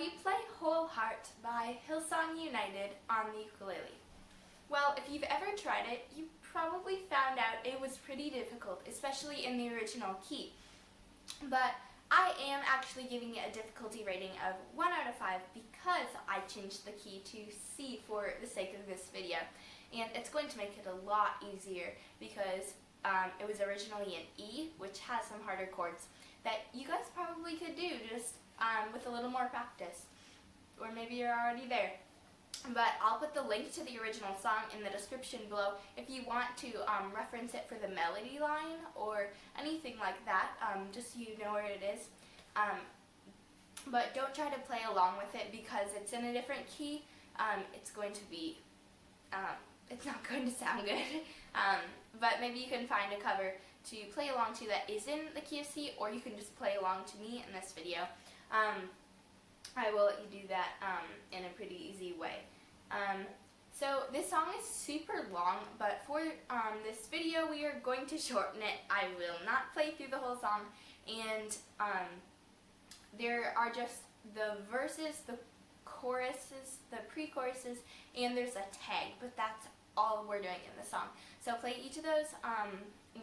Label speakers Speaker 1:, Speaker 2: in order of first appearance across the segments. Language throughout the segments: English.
Speaker 1: Have you played Whole Heart by Hillsong United on the ukulele? Well, if you've ever tried it, you probably found out it was pretty difficult, especially in the original key. But I am actually giving it a difficulty rating of 1 out of 5 because I changed the key to C for the sake of this video. And it's going to make it a lot easier because it was originally an E, which has some harder chords that you guys probably could do just with a little more practice. Or maybe you're already there. But I'll put the link to the original song in the description below if you want to reference it for the melody line or anything like that, just so you know where it is. But don't try to play along with it because it's in a different key. It's going to be, it's not going to sound good. But maybe you can find a cover to play along to that is in the key of C, or you can just play along to me in this video. I will let you do that in a pretty easy way. So this song is super long, but for this video we are going to shorten it. I will not play through the whole song, and there are just the verses, the choruses, the pre-choruses, and there's a tag, but that's all we're doing in the song. So play each of those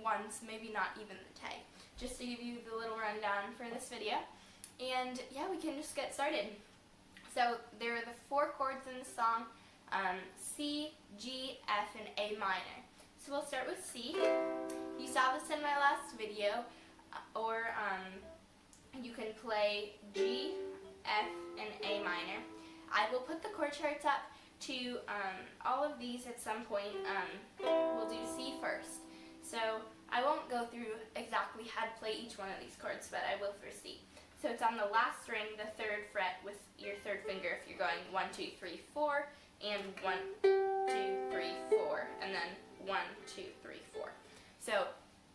Speaker 1: once, maybe not even the tag, just to give you the little rundown for this video. And yeah, we can just get started. So there are the 4 chords in the song, C, G, F, and A minor. So we'll start with C. You saw this in my last video, or you can play G, F, and A minor. I will put the chord charts up to all of these at some point. We'll do C first. So I won't go through exactly how to play each one of these chords, but I will for C. So it's on the last string, the 3rd fret with your 3rd finger if you're going 1, 2, 3, 4, and 1, 2, 3, 4, and then 1, 2, 3, 4. So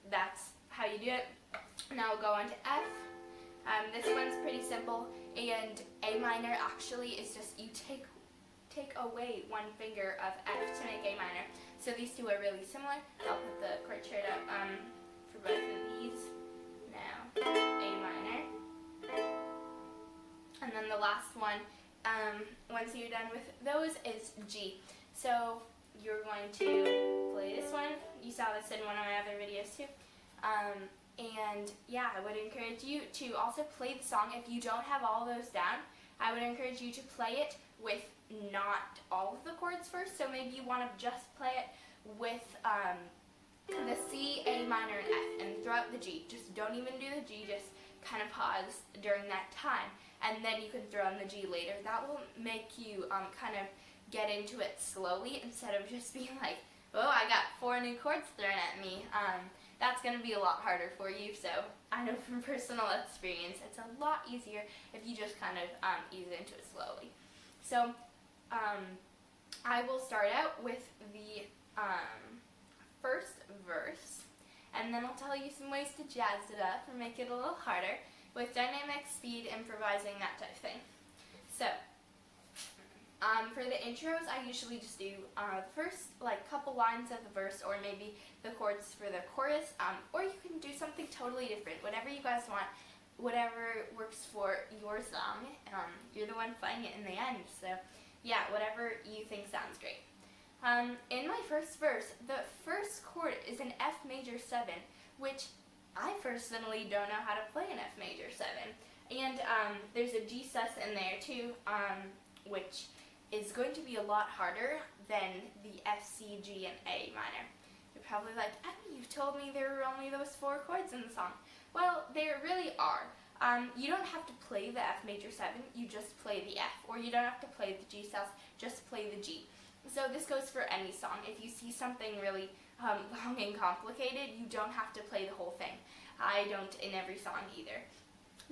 Speaker 1: that's how you do it. Now we'll go on to F. This one's pretty simple, and A minor actually is just you take away 1 finger of F to make A minor. So these two are really similar. I'll put the chord chart up for both of these. Now, A minor. And then the last one, once you're done with those, is G. So you're going to play this one. You saw this in one of my other videos too. And yeah, I would encourage you to also play the song. If you don't have all those down, I would encourage you to play it with not all of the chords first. So maybe you want to just play it with the C, A minor, and F, and throw out the G. Just don't even do the G, just kind of pause during that time, and then you can throw in the G later. That will make you kind of get into it slowly instead of just being like, oh, I got 4 new chords thrown at me. That's going to be a lot harder for you, so I know from personal experience it's a lot easier if you just kind of ease into it slowly. So I will start out with the first verse, and then I'll tell you some ways to jazz it up or make it a little harder with dynamic speed, improvising, that type of thing. So, for the intros, I usually just do the first couple lines of the verse, or maybe the chords for the chorus, or you can do something totally different, whatever you guys want, whatever works for your song. You're the one playing it in the end, so yeah, whatever you think sounds great. In my first verse, the first chord is an F major 7, which I personally don't know how to play an F major 7. And there's a G sus in there too, which is going to be a lot harder than the F, C, G, and A minor. You're probably like, Abby, you told me there were only those 4 chords in the song. Well, there really are. You don't have to play the F major 7, you just play the F. Or you don't have to play the G sus, just play the G. So this goes for any song. If you see something really long and complicated, you don't have to play the whole thing. I don't in every song either.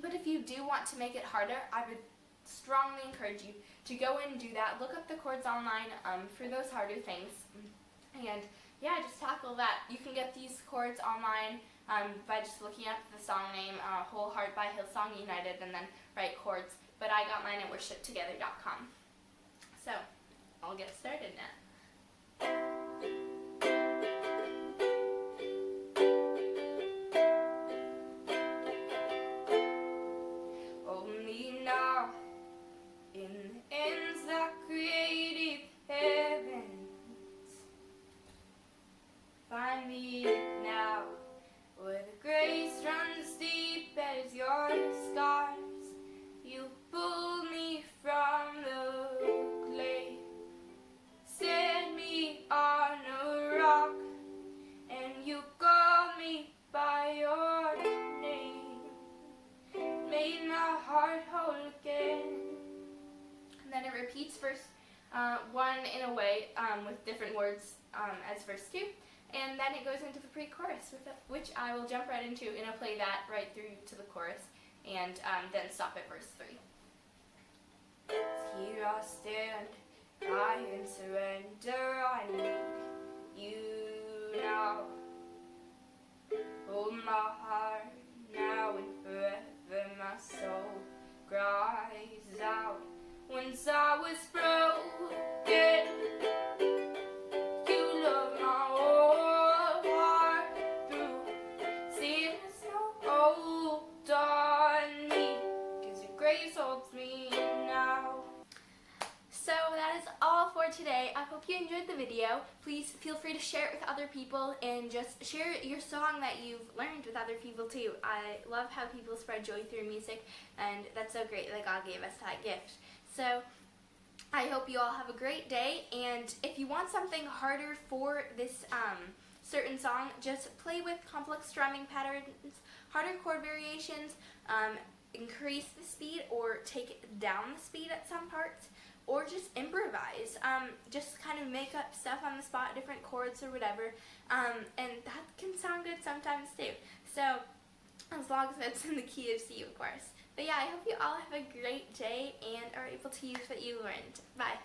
Speaker 1: But if you do want to make it harder, I would strongly encourage you to go and do that. Look up the chords online for those harder things. And yeah, just tackle that. You can get these chords online by just looking up the song name, Whole Heart by Hillsong United, and then write chords. But I got mine at worshiptogether.com. So, I'll get started now. Hold me now, then it goes into the pre-chorus, which I will jump right into, and I'll play that right through to the chorus, and then stop at verse 3. Here I stand, I and surrender, I need you now. Hold my heart now and forever, my soul cries out. Once I was broken, you loved my whole heart through. See, there's no hold on me, 'cause your grace holds me now. So that is all for today. I hope you enjoyed the video. Please feel free to share it with other people, and just share your song that you've learned with other people too. I love how people spread joy through music, and that's so great that God gave us that gift. So I hope you all have a great day, and if you want something harder for this certain song, just play with complex strumming patterns, harder chord variations, increase the speed or take down the speed at some parts, or just improvise. Just kind of make up stuff on the spot, different chords or whatever, and that can sound good sometimes too. So as long as it's in the key of C, of course. But yeah, I hope you all have a great day and are able to use what you learned. Bye.